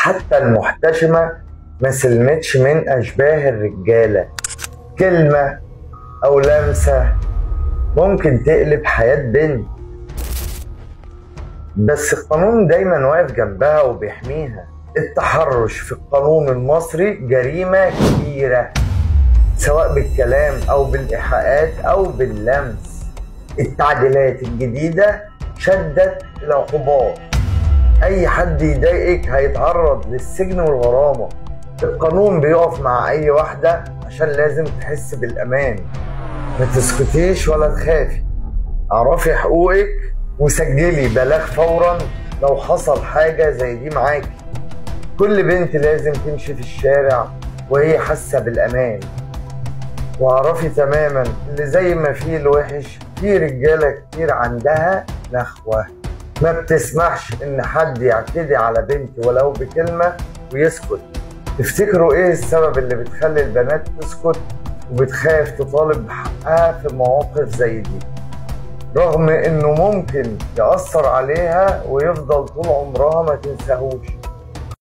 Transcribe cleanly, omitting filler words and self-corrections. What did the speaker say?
حتى المحتشمة ما سلمتش من أشباه الرجالة. كلمة أو لمسة ممكن تقلب حياة بنت، بس القانون دايما واقف جنبها وبيحميها. التحرش في القانون المصري جريمة كبيرة، سواء بالكلام أو بالإيحاءات أو باللمس. التعديلات الجديدة شدت العقوبات، أي حد يضايقك هيتعرض للسجن والغرامة. القانون بيقف مع أي واحدة عشان لازم تحس بالأمان. ما تسكتيش ولا تخافي، اعرفي حقوقك وسجلي بلاغ فورا لو حصل حاجة زي دي معاكي. كل بنت لازم تمشي في الشارع وهي حاسة بالأمان. واعرفي تماما اللي زي ما فيه الوحش في رجالة كتير عندها نخوة ما بتسمحش ان حد يعتدي على بنت ولو بكلمة ويسكت. تفتكروا ايه السبب اللي بتخلي البنات تسكت وبتخاف تطالب بحقها في مواقف زي دي، رغم انه ممكن يأثر عليها ويفضل طول عمرها ما تنساهوش؟